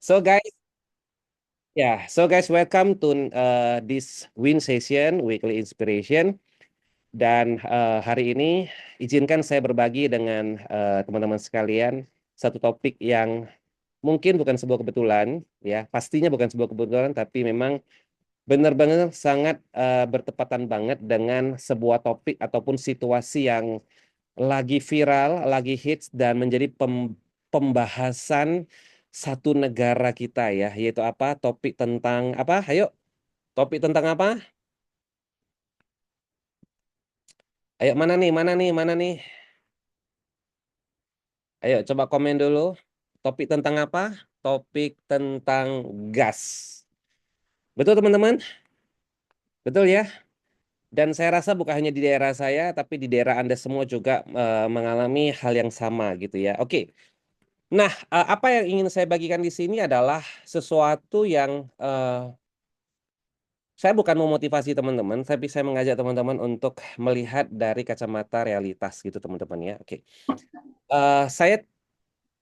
So guys, welcome to this Win Session Weekly Inspiration. Dan hari ini izinkan saya berbagi dengan teman-teman sekalian satu topik yang mungkin bukan sebuah kebetulan, ya pastinya bukan sebuah kebetulan, tapi memang benar-benar sangat bertepatan banget dengan sebuah topik ataupun situasi yang lagi viral, lagi hits dan menjadi pembahasan satu negara kita ya, yaitu apa? Topik tentang apa? Ayo, topik tentang apa? Ayo mana nih? Mana nih? Mana nih? Ayo coba komen dulu. Topik tentang apa? Topik tentang gas. Betul teman-teman? Betul ya? Dan saya rasa bukan hanya di daerah saya, tapi di daerah Anda semua juga mengalami hal yang sama gitu ya. Oke. Nah, apa yang ingin saya bagikan di sini adalah sesuatu yang saya bukan memotivasi teman-teman, tapi saya mengajak teman-teman untuk melihat dari kacamata realitas gitu teman-teman ya. Oke. Saya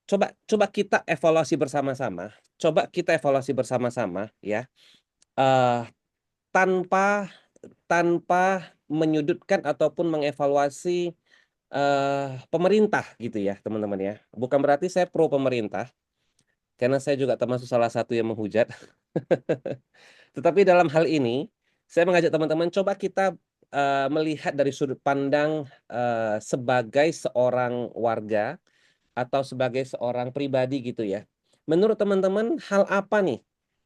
coba coba kita evaluasi bersama-sama. Coba kita evaluasi bersama-sama ya. Eh, tanpa tanpa menyudutkan ataupun mengevaluasi pemerintah gitu ya, teman-teman ya. Bukan berarti saya pro pemerintah, karena saya juga termasuk salah satu yang menghujat. Tetapi dalam hal ini, saya mengajak teman-teman coba kita melihat dari sudut pandang sebagai seorang warga atau sebagai seorang pribadi gitu ya. Menurut teman-teman, hal apa nih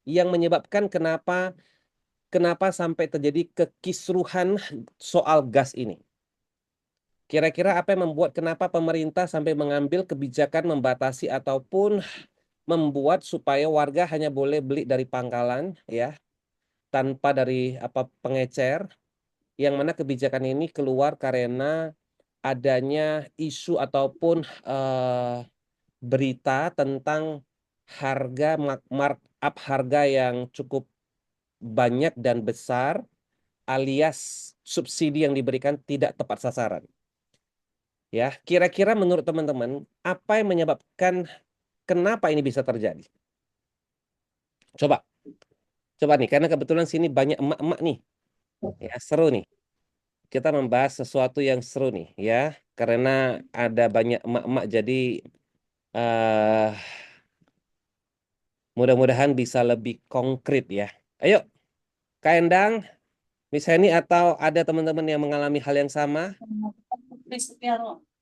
yang menyebabkan kenapa kenapa sampai terjadi kekisruhan soal gas ini? Kira-kira apa yang membuat kenapa pemerintah sampai mengambil kebijakan membatasi ataupun membuat supaya warga hanya boleh beli dari pangkalan ya, tanpa dari apa pengecer, yang mana kebijakan ini keluar karena adanya isu ataupun berita tentang harga markup harga yang cukup banyak dan besar, alias subsidi yang diberikan tidak tepat sasaran. Ya, kira-kira menurut teman-teman apa yang menyebabkan kenapa ini bisa terjadi? Coba, coba nih, karena kebetulan sini banyak emak-emak nih, ya seru nih. Kita membahas sesuatu yang seru nih, ya, karena ada banyak emak-emak, jadi eh mudah-mudahan bisa lebih konkret ya. Ayo, Kak Endang, Miss Heni, atau ada teman-teman yang mengalami hal yang sama?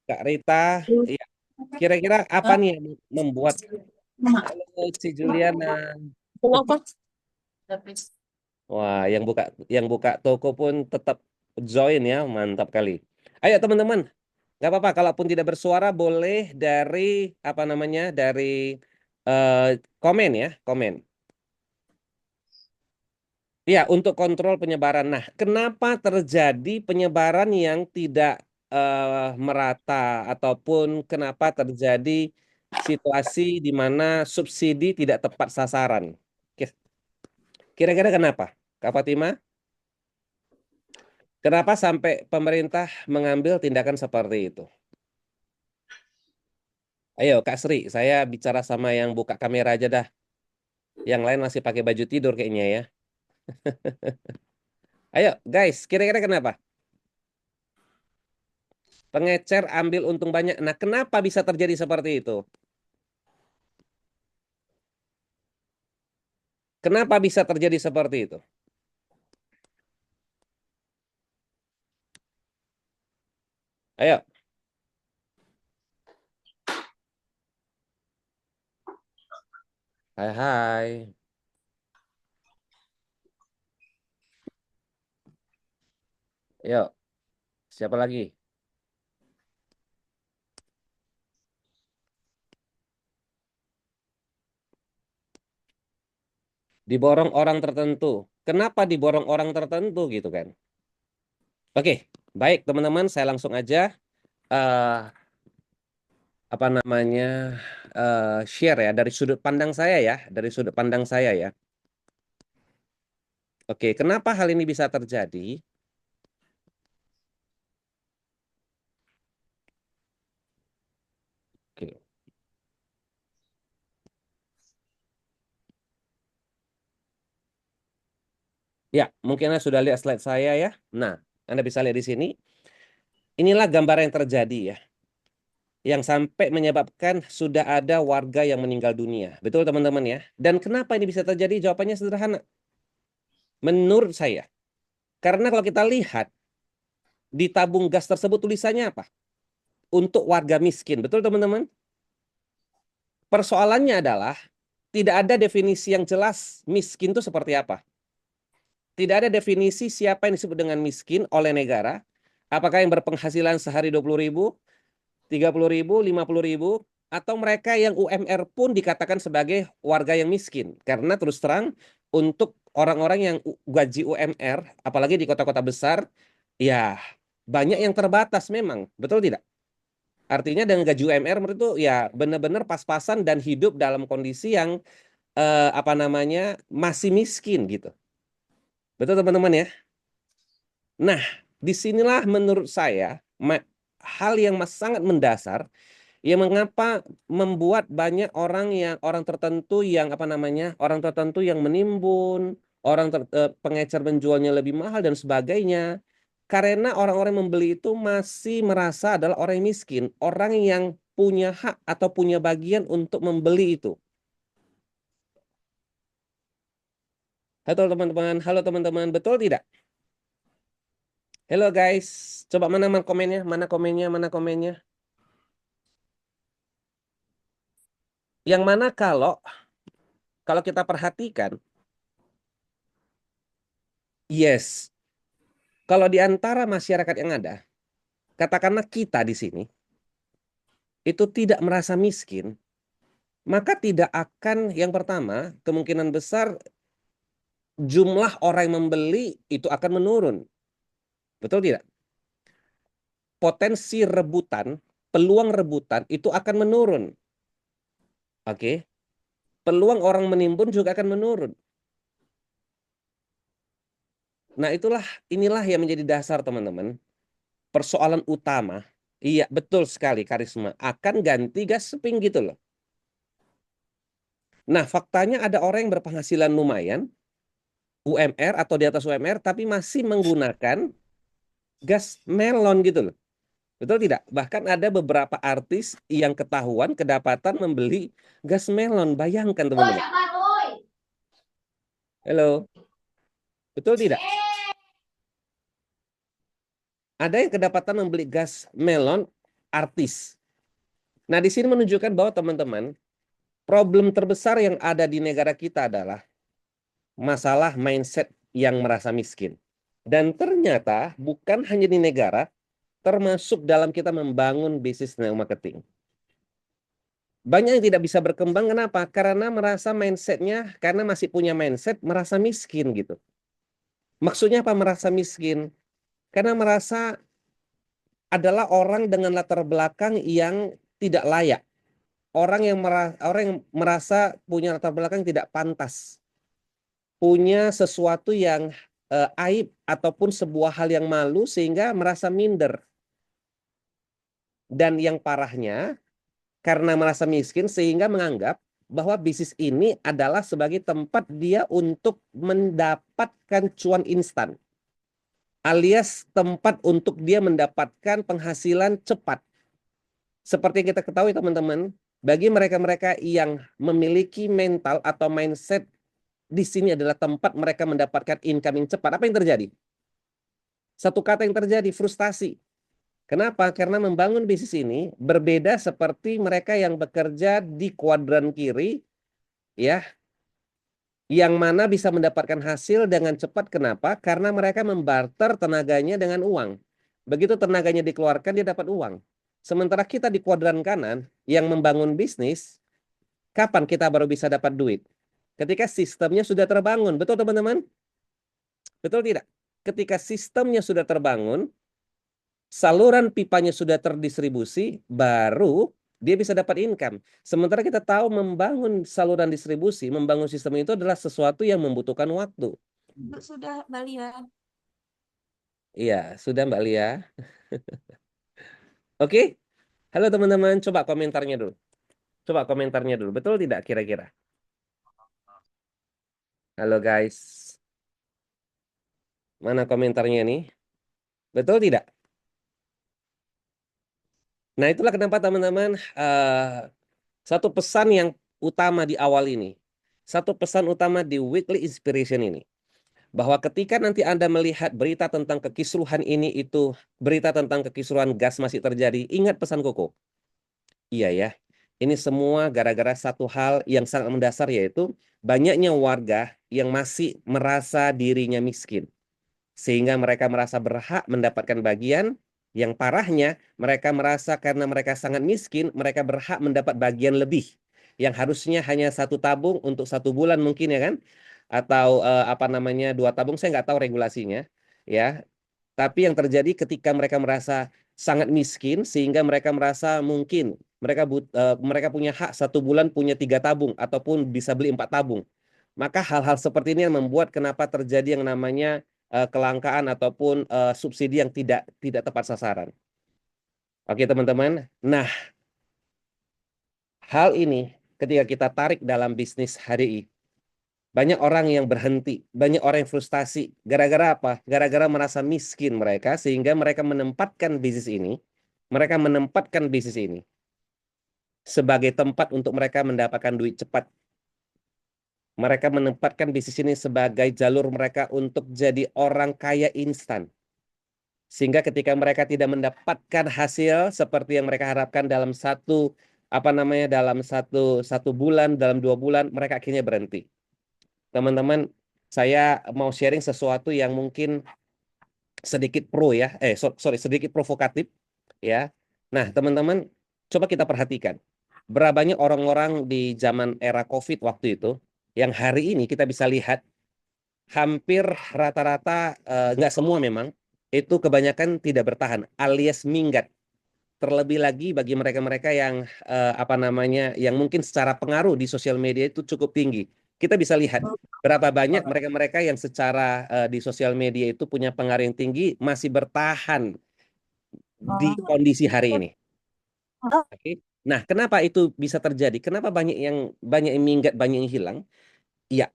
Kak Rita, ya. Kira-kira apa Hah? nih yang membuat halo Ci Juliana? Kenapa? Wah, yang buka toko pun tetap join ya, mantap kali. Ayo teman-teman, nggak apa-apa, kalaupun tidak bersuara boleh dari apa namanya dari eh, komen ya, komen. Ya, untuk kontrol penyebaran. Nah, kenapa terjadi penyebaran yang tidak merata ataupun kenapa terjadi situasi di mana subsidi tidak tepat sasaran? Kira-kira kenapa? Kak Fatima, kenapa sampai pemerintah mengambil tindakan seperti itu? Ayo, Kak Sri, saya bicara sama yang buka kamera aja dah. Yang lain masih pakai baju tidur kayaknya ya. Ayo, guys, kira-kira kenapa? Pengecer ambil untung banyak. Nah, kenapa bisa terjadi seperti itu? Kenapa bisa terjadi seperti itu? Ayo, hai hai. Ayo, siapa lagi? Diborong orang tertentu. Kenapa diborong orang tertentu gitu kan? Oke, baik teman-teman, saya langsung aja eh apa namanya share ya dari sudut pandang saya ya, dari sudut pandang saya ya. Oke, kenapa hal ini bisa terjadi? Oke. Ya, mungkin Anda sudah lihat slide saya ya. Nah, Anda bisa lihat di sini. Inilah gambar yang terjadi ya. Yang sampai menyebabkan sudah ada warga yang meninggal dunia. Betul teman-teman ya. Dan kenapa ini bisa terjadi? Jawabannya sederhana. Menurut saya. Karena kalau kita lihat di tabung gas tersebut tulisannya apa? Untuk warga miskin. Betul teman-teman? Persoalannya adalah tidak ada definisi yang jelas miskin itu seperti apa. Tidak ada definisi siapa yang disebut dengan miskin oleh negara. Apakah yang berpenghasilan sehari 20.000, 30.000, 50.000, atau mereka yang UMR pun dikatakan sebagai warga yang miskin. Karena terus terang untuk orang-orang yang gaji UMR, apalagi di kota-kota besar, ya banyak yang terbatas memang. Betul tidak? Artinya dengan gaji UMR menurut itu ya benar-benar pas-pasan dan hidup dalam kondisi yang apa namanya masih miskin gitu. Betul teman-teman ya? Nah, disinilah menurut saya hal yang sangat mendasar yang mengapa membuat banyak orang tertentu yang apa namanya orang tertentu yang menimbun, pengecer menjualnya lebih mahal dan sebagainya. Karena orang-orang yang membeli itu masih merasa adalah orang yang miskin, orang yang punya hak atau punya bagian untuk membeli itu. Halo teman-teman, betul tidak? Hello guys, coba mana komennya, mana komennya, mana komennya. Yang mana kalau kita perhatikan, yes, kalau di antara masyarakat yang ada, katakanlah kita di sini itu tidak merasa miskin, maka tidak akan yang pertama kemungkinan besar jumlah orang yang membeli itu akan menurun. Betul tidak? Potensi rebutan, peluang rebutan itu akan menurun. Oke. Peluang orang menimbun juga akan menurun. Nah, inilah yang menjadi dasar teman-teman. Persoalan utama, iya betul sekali Karisma, akan ganti gas seping gitu loh. Nah, faktanya ada orang yang berpenghasilan lumayan, UMR atau di atas UMR, tapi masih menggunakan gas melon gitu loh. Betul tidak? Bahkan ada beberapa artis yang ketahuan kedapatan membeli gas melon. Bayangkan teman-teman. Halo, betul tidak? Ada yang kedapatan membeli gas melon artis. Nah, di sini menunjukkan bahwa teman-teman, problem terbesar yang ada di negara kita adalah masalah mindset yang merasa miskin. Dan ternyata bukan hanya di negara, termasuk dalam kita membangun bisnis network marketing. Banyak yang tidak bisa berkembang, kenapa? Karena merasa mindsetnya, karena masih punya mindset merasa miskin gitu. Maksudnya apa merasa miskin? Karena merasa adalah orang dengan latar belakang yang tidak layak. Orang yang merasa punya latar belakang yang tidak pantas. Punya sesuatu yang aib ataupun sebuah hal yang malu sehingga merasa minder. Dan yang parahnya, karena merasa miskin sehingga menganggap bahwa bisnis ini adalah sebagai tempat dia untuk mendapatkan cuan instan. Alias tempat untuk dia mendapatkan penghasilan cepat. Seperti yang kita ketahui teman-teman, bagi mereka-mereka yang memiliki mental atau mindset di sini adalah tempat mereka mendapatkan income yang cepat. Apa yang terjadi? Satu kata yang terjadi, frustasi. Kenapa? Karena membangun bisnis ini berbeda seperti mereka yang bekerja di kuadran kiri, ya, yang mana bisa mendapatkan hasil dengan cepat. Kenapa? Karena mereka membarter tenaganya dengan uang. Begitu tenaganya dikeluarkan, dia dapat uang. Sementara kita di kuadran kanan yang membangun bisnis, kapan kita baru bisa dapat duit? Ketika sistemnya sudah terbangun. Betul teman-teman? Betul tidak? Ketika sistemnya sudah terbangun, saluran pipanya sudah terdistribusi, baru dia bisa dapat income. Sementara kita tahu membangun saluran distribusi, membangun sistem itu adalah sesuatu yang membutuhkan waktu. Sudah, Mbak Lia. Iya, sudah Mbak Lia. Oke, halo teman-teman, coba komentarnya dulu. Coba komentarnya dulu, betul tidak kira-kira? Halo guys. Mana komentarnya nih? Betul tidak? Nah, itulah kenapa teman-teman satu pesan yang utama di awal ini. Satu pesan utama di Weekly Inspiration ini. Bahwa ketika nanti Anda melihat berita tentang kekisruhan ini itu, berita tentang kekisruhan gas masih terjadi, ingat pesan Koko. Iya ya, ini semua gara-gara satu hal yang sangat mendasar, yaitu banyaknya warga yang masih merasa dirinya miskin. Sehingga mereka merasa berhak mendapatkan bagian. Yang parahnya, mereka merasa karena mereka sangat miskin, mereka berhak mendapat bagian lebih. Yang harusnya hanya satu tabung untuk 1 bulan mungkin ya kan? Atau apa namanya 2 tabung, saya nggak tahu regulasinya. Ya, tapi yang terjadi ketika mereka merasa sangat miskin, sehingga mereka merasa mungkin mereka punya hak 1 bulan punya 3 tabung, ataupun bisa beli 4 tabung. Maka hal-hal seperti ini yang membuat kenapa terjadi yang namanya kelangkaan ataupun subsidi yang tidak tepat sasaran. Oke teman-teman. Nah, hal ini ketika kita tarik dalam bisnis HDI, banyak orang yang berhenti, banyak orang yang frustasi. Gara-gara apa? Gara-gara merasa miskin mereka, sehingga mereka menempatkan bisnis ini sebagai tempat untuk mereka mendapatkan duit cepat. Mereka menempatkan bisnis ini sebagai jalur mereka untuk jadi orang kaya instan. Sehingga ketika mereka tidak mendapatkan hasil seperti yang mereka harapkan dalam dalam satu bulan, dalam 2 bulan, mereka akhirnya berhenti. Teman-teman, saya mau sharing sesuatu yang mungkin sedikit sedikit provokatif ya. Nah, teman-teman, coba kita perhatikan berapa banyak orang-orang di zaman era COVID waktu itu yang hari ini kita bisa lihat hampir rata-rata, nggak semua memang, itu kebanyakan tidak bertahan alias minggat. Terlebih lagi bagi mereka-mereka yang yang mungkin secara pengaruh di sosial media itu cukup tinggi. Kita bisa lihat berapa banyak mereka-mereka yang secara di sosial media itu punya pengaruh yang tinggi masih bertahan di kondisi hari ini. Oke. Nah, kenapa itu bisa terjadi? Kenapa banyak yang minggat, banyak yang hilang? Iya,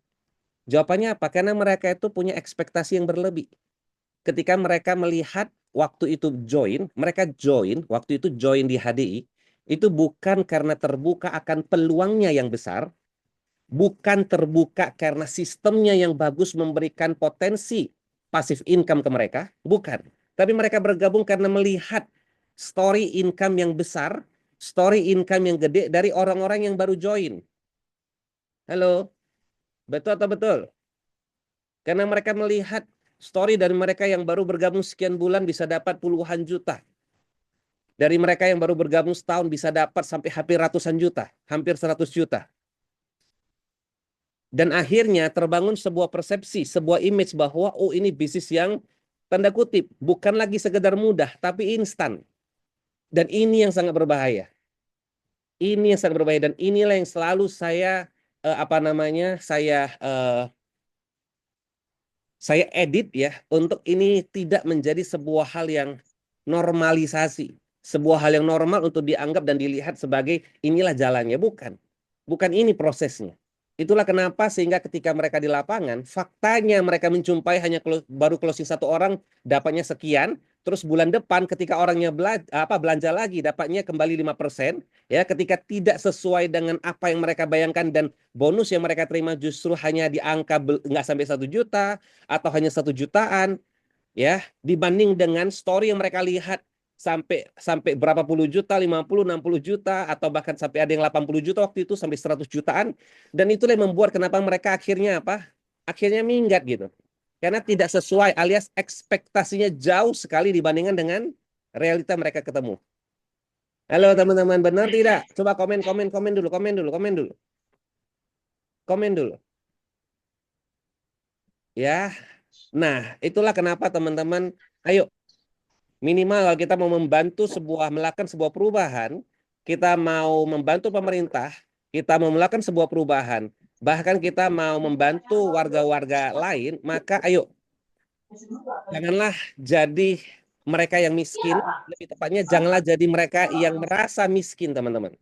jawabannya apa? Karena mereka itu punya ekspektasi yang berlebih. Ketika mereka melihat mereka waktu itu join di HDI, itu bukan karena terbuka akan peluangnya yang besar, bukan terbuka karena sistemnya yang bagus memberikan potensi pasif income ke mereka, bukan. Tapi mereka bergabung karena melihat story income yang besar, story income yang gede dari orang-orang yang baru join. Halo, betul atau betul? Karena mereka melihat story dari mereka yang baru bergabung sekian bulan bisa dapat puluhan juta. Dari mereka yang baru bergabung setahun bisa dapat sampai hampir ratusan juta, hampir 100 juta. Dan akhirnya terbangun sebuah persepsi, sebuah image bahwa oh ini bisnis yang tanda kutip bukan lagi sekedar mudah tapi instan. Dan ini yang sangat berbahaya. Ini yang sangat berbahaya dan inilah yang selalu saya eh, apa namanya saya eh, saya edit ya untuk ini tidak menjadi sebuah hal yang normalisasi, sebuah hal yang normal untuk dianggap dan dilihat sebagai inilah jalannya, bukan. Bukan ini prosesnya. Itulah kenapa sehingga ketika mereka di lapangan, faktanya mereka menjumpai hanya baru closing 1 orang dapatnya sekian, terus bulan depan ketika orangnya belanja lagi dapatnya kembali 5%, ya ketika tidak sesuai dengan apa yang mereka bayangkan dan bonus yang mereka terima justru hanya di angka nggak sampai 1 juta atau hanya 1 jutaan, ya dibanding dengan story yang mereka lihat sampai sampai berapa puluh juta, 50, 60 juta, atau bahkan sampai ada yang 80 juta waktu itu sampai 100 jutaan. Dan itulah yang membuat kenapa mereka akhirnya akhirnya minggat gitu, karena tidak sesuai alias ekspektasinya jauh sekali dibandingkan dengan realita mereka ketemu. Halo teman-teman, benar tidak? Coba komen komen komen dulu, komen dulu, komen dulu, komen dulu ya. Nah, itulah kenapa teman-teman, ayo minimal kita mau melakukan sebuah perubahan, kita mau membantu pemerintah, kita mau melakukan sebuah perubahan, bahkan kita mau membantu warga-warga lain, maka ayo, janganlah jadi mereka yang miskin, lebih tepatnya janganlah jadi mereka yang merasa miskin, teman-teman.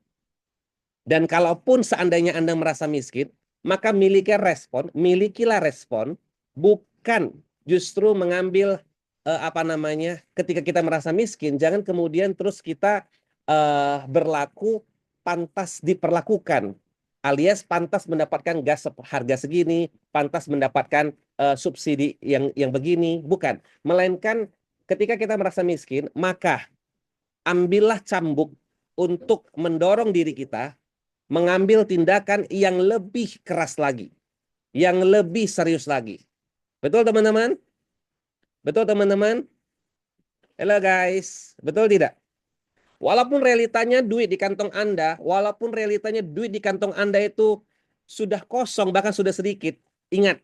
Dan kalaupun seandainya Anda merasa miskin, maka milikilah respon bukan justru mengambil ketika kita merasa miskin, jangan kemudian terus kita berlaku pantas diperlakukan, alias pantas mendapatkan gas harga segini, pantas mendapatkan subsidi yang begini, bukan. Melainkan ketika kita merasa miskin, maka ambillah cambuk untuk mendorong diri kita mengambil tindakan yang lebih keras lagi, yang lebih serius lagi. Betul teman-teman? Betul teman-teman? Halo guys, betul tidak? Walaupun realitanya duit di kantong Anda, walaupun realitanya duit di kantong Anda itu sudah kosong, bahkan sudah sedikit. Ingat,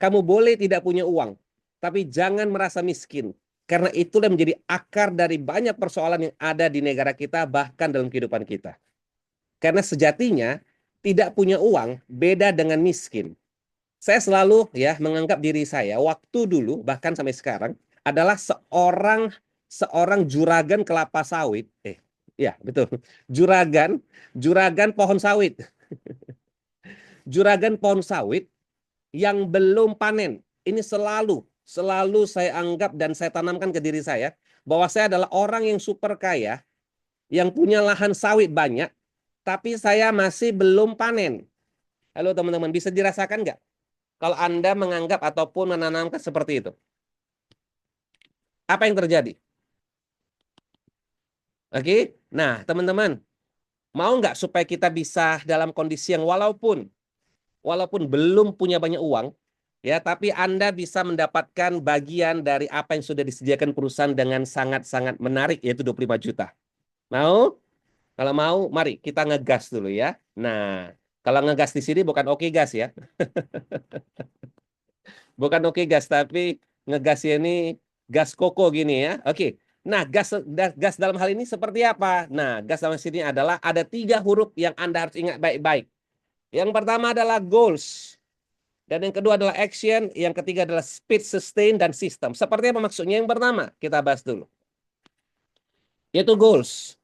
kamu boleh tidak punya uang, tapi jangan merasa miskin. Karena itulah menjadi akar dari banyak persoalan yang ada di negara kita, bahkan dalam kehidupan kita. Karena sejatinya, tidak punya uang beda dengan miskin. Saya selalu ya menganggap diri saya waktu dulu bahkan sampai sekarang adalah seorang juragan kelapa sawit. Ya betul. Juragan pohon sawit. Juragan pohon sawit yang belum panen. Ini selalu saya anggap dan saya tanamkan ke diri saya bahwa saya adalah orang yang super kaya, yang punya lahan sawit banyak, tapi saya masih belum panen. Halo teman-teman, bisa dirasakan nggak? Kalau Anda menganggap ataupun menanamkan seperti itu. Apa yang terjadi? Oke, nah teman-teman, mau nggak supaya kita bisa dalam kondisi yang walaupun belum punya banyak uang, ya, tapi Anda bisa mendapatkan bagian dari apa yang sudah disediakan perusahaan dengan sangat-sangat menarik, yaitu 25 juta. Mau? Kalau mau, mari kita ngegas dulu ya. Nah, kalau ngegas di sini bukan oke gas ya. Bukan oke gas, tapi ngegasnya ini gas koko gini ya. Oke. Nah, gas dalam hal ini seperti apa? Nah, gas dalam sini adalah ada 3 huruf yang Anda harus ingat baik-baik. Yang pertama adalah goals. Dan yang kedua adalah action. Yang ketiga adalah speed, sustain, dan system. Seperti apa maksudnya? Yang pertama, kita bahas dulu. Yaitu goals.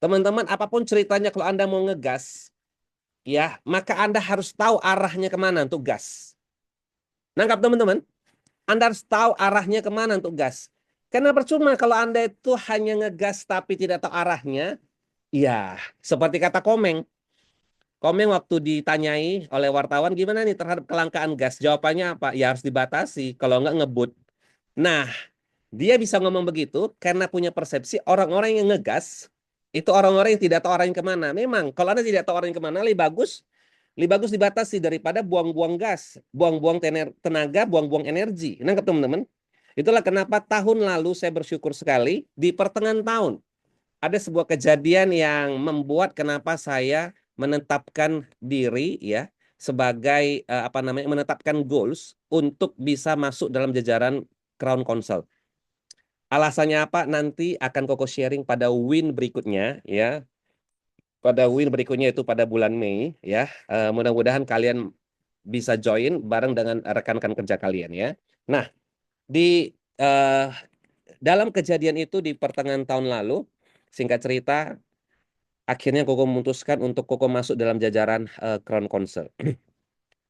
Teman-teman, apapun ceritanya kalau Anda mau ngegas, ya, maka Anda harus tahu arahnya kemana untuk gas. Nangkap teman-teman? Anda harus tahu arahnya kemana untuk gas. Karena percuma kalau Anda itu hanya ngegas tapi tidak tahu arahnya. Ya, seperti kata Komeng. Komeng waktu ditanyai oleh wartawan gimana nih terhadap kelangkaan gas. Jawabannya apa? Ya harus dibatasi. Kalau nggak ngebut. Nah, dia bisa ngomong begitu karena punya persepsi orang-orang yang ngegas itu orang-orang yang tidak tahu arahnya kemana. Memang kalau Anda tidak tahu arahnya kemana, lebih bagus dibatasi daripada buang-buang gas, buang-buang tenaga, buang-buang energi. Nangkep teman-teman? Itulah kenapa tahun lalu saya bersyukur sekali di pertengahan tahun ada sebuah kejadian yang membuat kenapa saya menetapkan diri ya sebagai menetapkan goals untuk bisa masuk dalam jajaran Crown Council. Alasannya apa? Nanti akan Koko sharing pada win berikutnya ya. Pada win berikutnya itu pada bulan Mei ya. Mudah-mudahan kalian bisa join bareng dengan rekan-rekan kerja kalian ya. Nah, di dalam kejadian itu di pertengahan tahun lalu, singkat cerita, akhirnya Koko memutuskan untuk Koko masuk dalam jajaran Crown Council.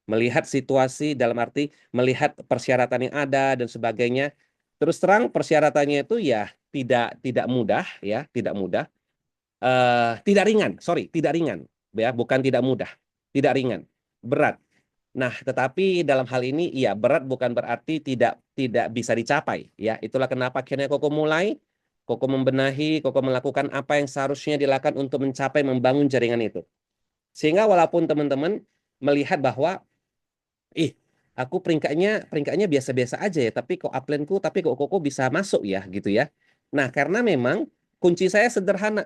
Melihat situasi dalam arti melihat persyaratan yang ada dan sebagainya. Terus terang persyaratannya itu ya tidak mudah ya, tidak mudah. Tidak ringan, tidak ringan. Ya, bukan tidak mudah, tidak ringan, berat. Nah, tetapi dalam hal ini ya berat bukan berarti tidak bisa dicapai ya. Itulah kenapa akhirnya Koko membenahi, Koko melakukan apa yang seharusnya dilakukan untuk mencapai membangun jaringan itu. Sehingga walaupun teman-teman melihat bahwa aku peringkatnya biasa-biasa aja ya, tapi kok upline-ku tapi kok Koko bisa masuk ya gitu ya. Nah, karena memang kunci saya sederhana.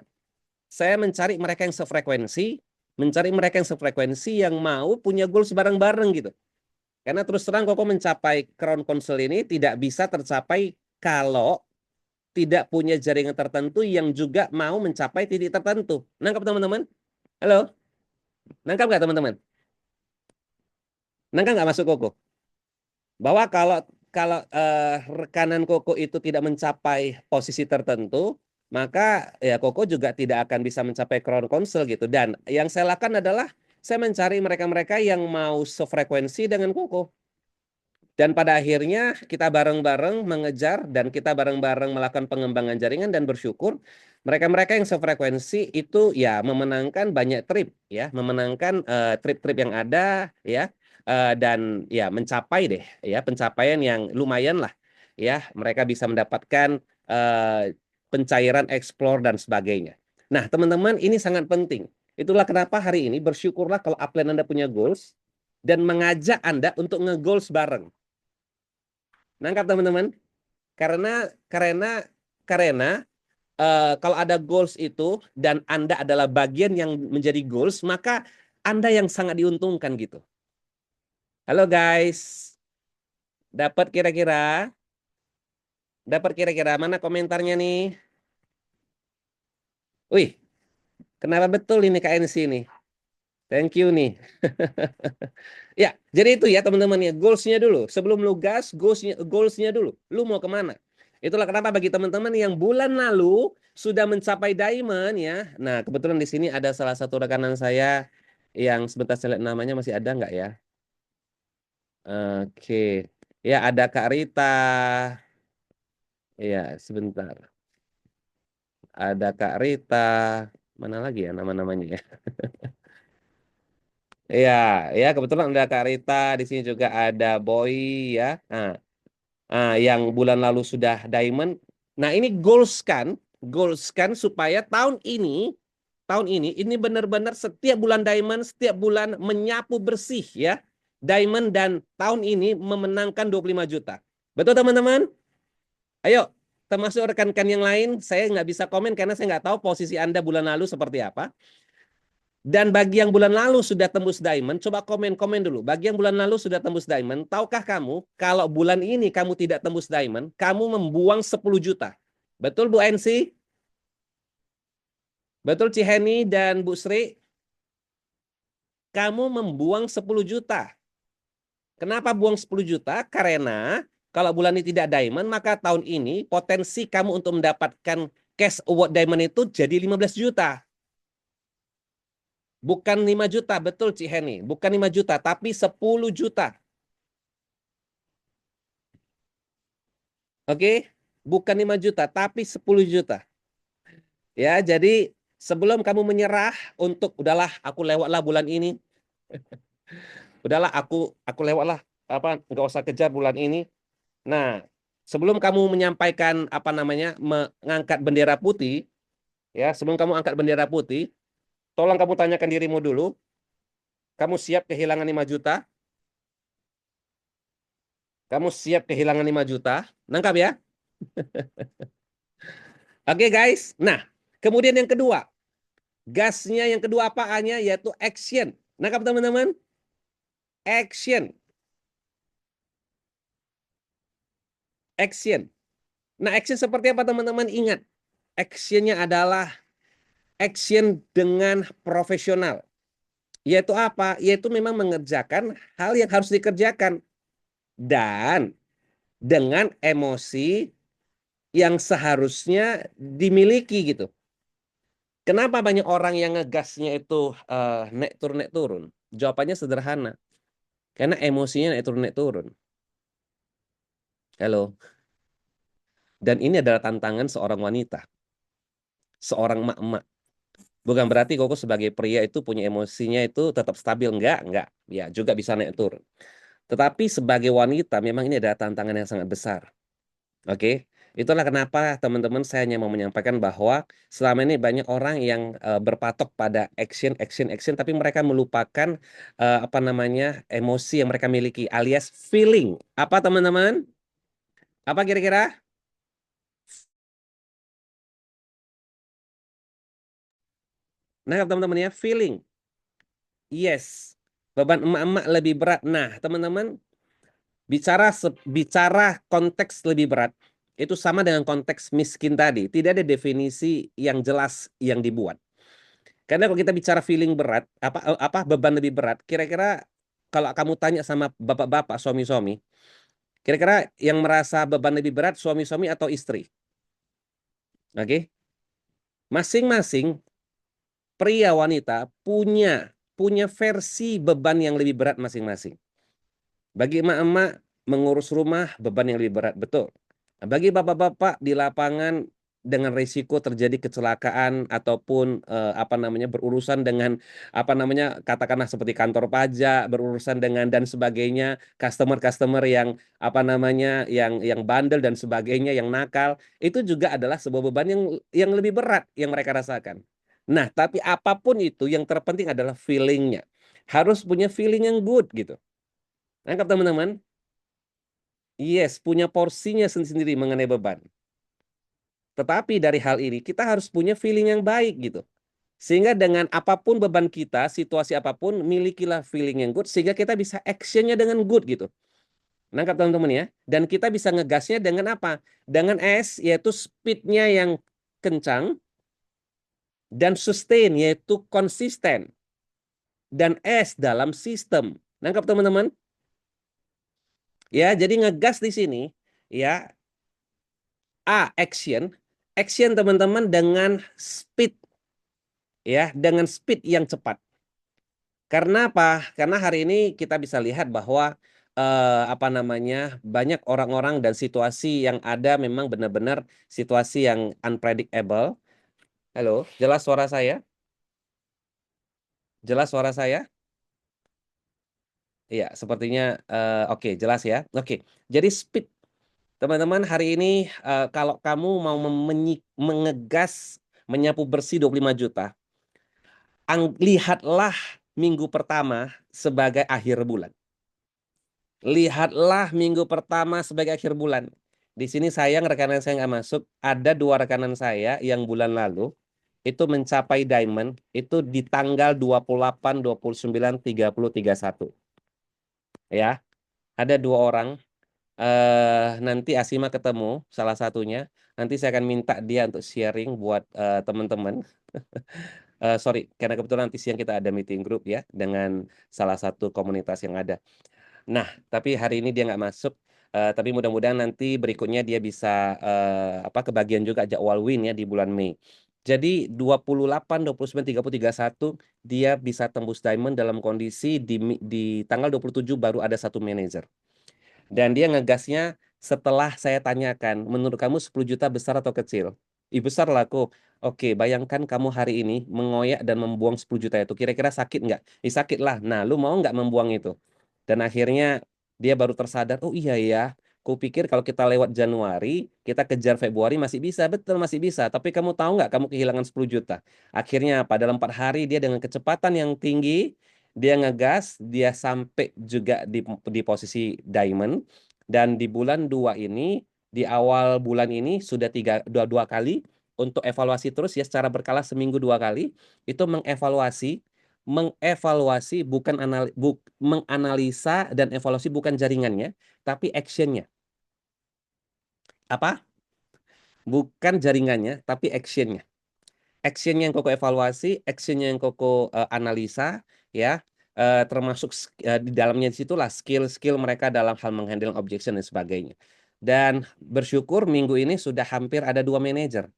Saya mencari mereka yang sefrekuensi yang mau punya goals bareng-bareng gitu. Karena terus terang Koko mencapai Crown Council ini tidak bisa tercapai kalau tidak punya jaringan tertentu yang juga mau mencapai titik tertentu. Nangkap teman-teman? Halo? Nangkap nggak teman-teman? Nangkap nggak masuk Koko? Bahwa kalau kalau rekanan Koko itu tidak mencapai posisi tertentu, maka ya Koko juga tidak akan bisa mencapai Crown Council gitu. Dan yang saya lakukan adalah saya mencari mereka-mereka yang mau sefrekuensi dengan Koko. Dan pada akhirnya kita bareng-bareng mengejar dan kita bareng-bareng melakukan pengembangan jaringan dan bersyukur mereka-mereka yang sefrekuensi itu ya memenangkan banyak trip ya, memenangkan trip-trip yang ada ya, dan ya mencapai deh ya pencapaian yang lumayan lah ya, mereka bisa mendapatkan pencairan explore dan sebagainya. Nah, teman-teman, ini sangat penting. Itulah kenapa hari ini bersyukurlah kalau upline Anda punya goals dan mengajak Anda untuk nge-goals bareng. Nangkap teman-teman? Karena karena karena kalau ada goals itu dan Anda adalah bagian yang menjadi goals, maka Anda yang sangat diuntungkan gitu. Halo guys. Dapat kira-kira? Dapat kira-kira mana komentarnya nih? Wih, kenapa betul ini KNC nih? Thank you nih. Ya, jadi itu ya teman-teman ya, goalsnya dulu. Sebelum lu gas, goalsnya dulu. Lu mau kemana? Itulah kenapa bagi teman-teman yang bulan lalu sudah mencapai diamond ya. Nah, kebetulan di sini ada salah satu rekanan saya yang sebentar saya lihat namanya masih ada nggak ya? Oke. Ya, ada Kak Rita. Ya, sebentar. Ada Kak Rita. Mana lagi ya nama-namanya ya? Iya, ya kebetulan ada Kak Rita, di sini juga ada Boy ya. Yang bulan lalu sudah diamond. Nah, ini goals kan supaya tahun ini ini benar-benar setiap bulan diamond, setiap bulan menyapu bersih ya. Diamond dan tahun ini memenangkan 25 juta. Betul teman-teman? Ayo, termasuk rekan-rekan yang lain, saya nggak bisa komen karena saya nggak tahu posisi Anda bulan lalu seperti apa. Dan bagi yang bulan lalu sudah tembus diamond, coba komen-komen dulu. Bagi yang bulan lalu sudah tembus diamond, tahukah kamu kalau bulan ini kamu tidak tembus diamond, kamu membuang 10 juta. Betul Bu Ensi? Betul Ciheni dan Bu Sri? Kamu membuang 10 juta. Kenapa buang 10 juta? Karena kalau bulan ini tidak diamond, maka tahun ini potensi kamu untuk mendapatkan cash award diamond itu jadi 15 juta. Bukan 5 juta, betul Ciheni. Bukan 5 juta, tapi 10 juta. Oke, bukan 5 juta, tapi 10 juta. Ya, jadi sebelum kamu menyerah untuk udahlah aku lewatlah bulan ini, udahlah aku lewatlah apa nggak usah kejar bulan ini. Nah, sebelum kamu menyampaikan apa namanya mengangkat bendera putih, ya, sebelum kamu angkat bendera putih, tolong kamu tanyakan dirimu dulu, kamu siap kehilangan 5 juta? Kamu siap kehilangan 5 juta? Nangkap ya? Oke, guys. Nah, kemudian yang kedua, gasnya yang kedua apaannya yaitu action. Nangkap teman-teman? Action. Action. Nah, action seperti apa teman-teman? Ingat, actionnya adalah action dengan profesional. Yaitu apa? Yaitu memang mengerjakan hal yang harus dikerjakan. Dan dengan emosi yang seharusnya dimiliki gitu. Kenapa banyak orang yang ngegasnya itu naik turun? Jawabannya sederhana. Karena emosinya naik turun. Halo. Dan ini adalah tantangan seorang wanita. Seorang emak-emak. Bukan berarti Koko sebagai pria itu punya emosinya itu tetap stabil. Enggak. Ya, juga bisa naik turun. Tetapi sebagai wanita memang ini adalah tantangan yang sangat besar. Oke, itulah kenapa teman-teman saya hanya mau menyampaikan bahwa selama ini banyak orang yang berpatok pada action, tapi mereka melupakan apa namanya emosi yang mereka miliki alias feeling. Apa teman-teman? Apa kira-kira? Nah, teman-teman ya, feeling. Yes, beban emak-emak lebih berat. Nah, teman-teman, bicara konteks lebih berat itu sama dengan konteks miskin tadi. Tidak ada definisi yang jelas yang dibuat. Karena kalau kita bicara feeling berat, apa beban lebih berat, kira-kira kalau kamu tanya sama bapak-bapak, suami-suami, kira-kira yang merasa beban lebih berat suami-suami atau istri? Oke? Masing-masing pria wanita punya versi beban yang lebih berat masing-masing. Bagi emak-emak Mengurus rumah beban yang lebih berat, betul. Nah, bagi bapak-bapak di lapangan dengan risiko terjadi kecelakaan ataupun apa namanya berurusan dengan apa namanya katakanlah seperti kantor pajak, berurusan dengan dan sebagainya, customer-customer yang apa namanya yang bandel dan sebagainya, yang nakal, itu juga adalah sebuah beban yang lebih berat yang mereka rasakan. Nah, tapi apapun itu yang terpenting adalah feelingnya. Harus punya feeling yang good gitu. Nangkap teman-teman? Yes, punya porsinya sendiri mengenai beban. Tetapi dari hal ini kita harus punya feeling yang baik gitu. Sehingga dengan apapun beban kita, situasi apapun, milikilah feeling yang good sehingga kita bisa actionnya dengan good gitu. Nangkap teman-teman ya. Dan kita bisa ngegasnya dengan apa? Dengan S yaitu speednya yang kencang dan sustain yaitu konsisten. Dan S dalam sistem. Nangkap teman-teman? Ya, jadi ngegas di sini ya. A, action. Action teman-teman dengan speed ya, dengan speed yang cepat. Karena apa? Karena hari ini kita bisa lihat bahwa apa namanya? Banyak orang-orang dan situasi yang ada memang benar-benar situasi yang unpredictable. Halo, jelas suara saya? Jelas suara saya? Iya, sepertinya oke, jelas ya. Oke. Jadi speed teman-teman hari ini kalau kamu mau mengegas menyapu bersih 25 juta, lihatlah minggu pertama sebagai akhir bulan. Lihatlah minggu pertama sebagai akhir bulan. Di sini sayang rekanan saya nggak masuk. Ada dua rekanan saya yang bulan lalu itu mencapai diamond itu di tanggal 28, 29, 30, 31. Ya, ada dua orang. Nanti Asima ketemu salah satunya. Nanti saya akan minta dia untuk sharing buat teman-teman. Sorry, karena kebetulan nanti siang kita ada meeting group ya dengan salah satu komunitas yang ada. Nah, tapi hari ini dia nggak masuk. Tapi mudah-mudahan nanti berikutnya dia bisa apa kebagian juga jadwal win ya di bulan Mei. Jadi 28, 29, 30, 31 dia bisa tembus diamond dalam kondisi di tanggal 27 baru ada satu manajer. Dan dia ngegasnya setelah saya tanyakan, menurut kamu 10 juta besar atau kecil? Ih, besar lah aku. Oke, bayangkan kamu hari ini mengoyak dan membuang 10 juta itu. Kira-kira sakit nggak? Ih, sakit lah. Nah, lu mau nggak membuang itu? Dan akhirnya dia baru tersadar, oh iya ya, kupikir kalau kita lewat Januari, kita kejar Februari masih bisa. Betul, masih bisa. Tapi kamu tahu nggak kamu kehilangan 10 juta? Akhirnya pada dalam 4 hari dia dengan kecepatan yang tinggi, dia ngegas, dia sampai juga di posisi diamond. Dan di bulan 2 ini, di awal bulan ini sudah dua kali untuk evaluasi terus ya secara berkala seminggu 2 kali itu mengevaluasi bukan menganalisa dan evaluasi bukan jaringannya tapi actionnya apa bukan jaringannya tapi actionnya. Actionnya yang koko evaluasi, actionnya yang koko analisa, ya, termasuk di dalamnya disitulah skill-skill mereka dalam hal menghandle objection dan sebagainya. Dan bersyukur minggu ini sudah hampir ada dua manajer.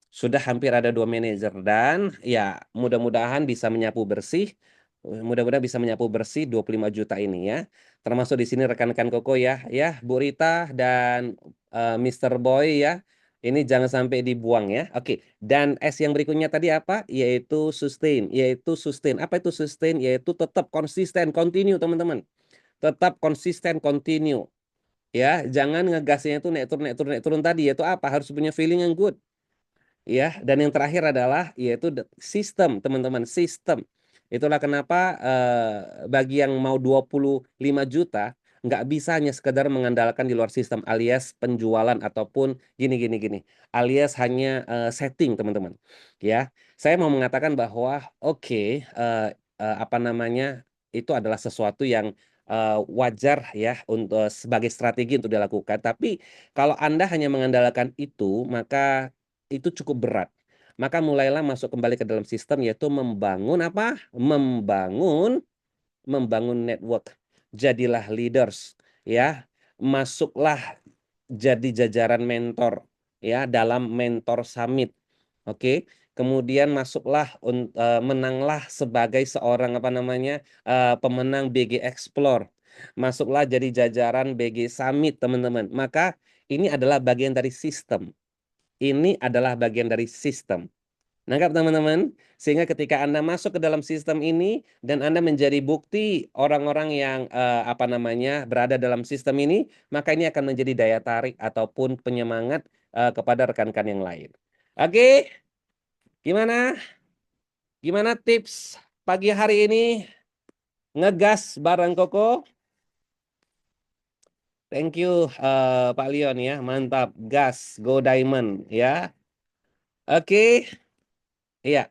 Sudah hampir ada dua manajer dan ya mudah-mudahan bisa menyapu bersih. Mudah-mudahan bisa menyapu bersih 25 juta ini ya. Termasuk di sini rekan-rekan Koko ya, ya Bu Rita dan Mr. Boy ya. Ini jangan sampai dibuang ya. Oke. Dan S yang berikutnya tadi apa? Yaitu sustain. Yaitu sustain. Apa itu sustain? Yaitu tetap konsisten, continue teman-teman. Tetap konsisten, continue. Ya, jangan ngegasnya itu naik turun naik turun naik turun tadi. Yaitu apa? Harus punya feeling yang good. Ya, dan yang terakhir adalah yaitu sistem, teman-teman, sistem. Itulah kenapa bagi yang mau 25 juta nggak bisa hanya sekedar mengandalkan di luar sistem alias penjualan ataupun gini alias hanya setting, teman-teman. Ya, saya mau mengatakan bahwa oke, apa namanya itu adalah sesuatu yang wajar ya untuk sebagai strategi untuk dilakukan. Tapi kalau Anda hanya mengandalkan itu, maka itu cukup berat. Maka mulailah masuk kembali ke dalam sistem yaitu membangun apa? Membangun network. Jadilah leaders ya. Masuklah jadi jajaran mentor ya dalam mentor summit. Oke. Kemudian masuklah menanglah sebagai seorang apa namanya pemenang BG Explore. Masuklah jadi jajaran BG Summit, teman-teman. Maka ini adalah bagian dari sistem. Ini adalah bagian dari sistem. Nangkap teman-teman? Sehingga ketika Anda masuk ke dalam sistem ini dan Anda menjadi bukti orang-orang yang apa namanya berada dalam sistem ini, maka ini akan menjadi daya tarik ataupun penyemangat kepada rekan-rekan yang lain. Oke, gimana? Gimana tips pagi hari ini? Ngegas bareng Koko? Thank you Pak Leon ya, mantap. Gas, go diamond ya. Oke, iya.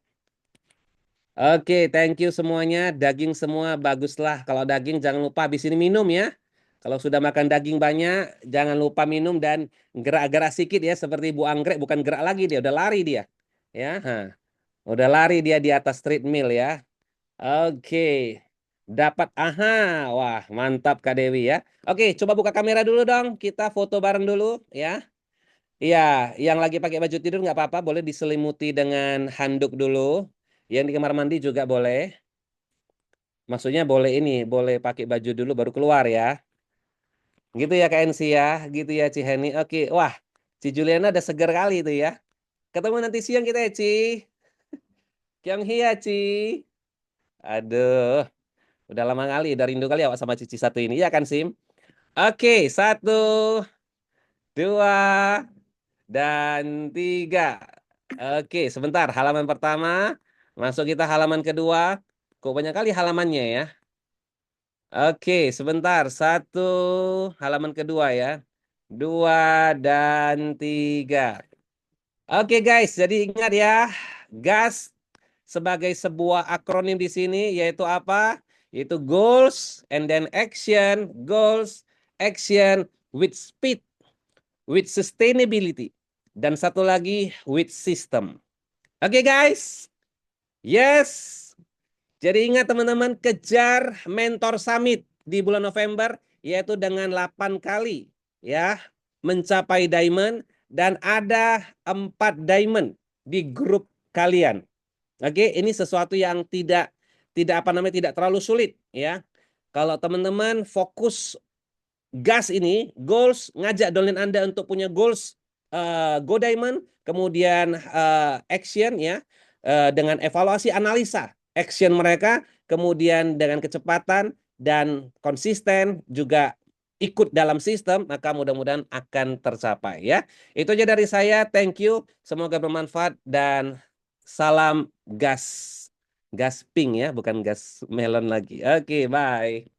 Oke, thank you semuanya. Daging semua baguslah. Kalau daging jangan lupa habis ini minum ya. Kalau sudah makan daging banyak, jangan lupa minum dan gerak-gerak sedikit ya. Seperti Bu Anggrek, bukan gerak lagi dia, udah lari dia. Ya, udah lari dia di atas treadmill ya. Oke, dapat. Aha, wah mantap Kak Dewi ya. Oke, coba buka kamera dulu dong. Kita foto bareng dulu ya. Iya, yang lagi pakai baju tidur nggak apa-apa, boleh diselimuti dengan handuk dulu. Yang di kamar mandi juga boleh. Maksudnya boleh ini, boleh pakai baju dulu baru keluar ya. Gitu ya Kak Ensi ya, gitu ya Ciheni. Oke, wah, Ci Juliana ada seger kali itu ya. Ketemu nanti siang kita ya Ci. Kyonghia Ci. Aduh, udah lama kali, udah rindu kali awak sama Cici satu ini. Ya kan Sim? Oke, 1, 2, dan 3. Oke, sebentar. Halaman pertama. Masuk kita halaman kedua. Kok banyak kali halamannya ya. Oke, sebentar. 1, halaman kedua ya. 2, dan 3. Oke guys, jadi ingat ya. GAS sebagai sebuah akronim di sini yaitu apa? Yaitu goals and then action, goals, action with speed, with sustainability. Dan satu lagi with system. Oke guys. Yes. Jadi ingat teman-teman, kejar Mentor Summit di bulan November yaitu dengan 8 kali ya mencapai diamond dan ada 4 diamond di grup kalian. Oke, ini sesuatu yang tidak apa namanya tidak terlalu sulit ya. Kalau teman-teman fokus gas ini, goals, ngajak downline Anda untuk punya goals Go Diamond, kemudian action ya, dengan evaluasi analisa action mereka, kemudian dengan kecepatan dan konsisten juga ikut dalam sistem, maka mudah-mudahan akan tercapai ya. Itu aja dari saya, thank you, semoga bermanfaat dan salam gas. Gas pink ya, bukan gas melon lagi. Oke, bye.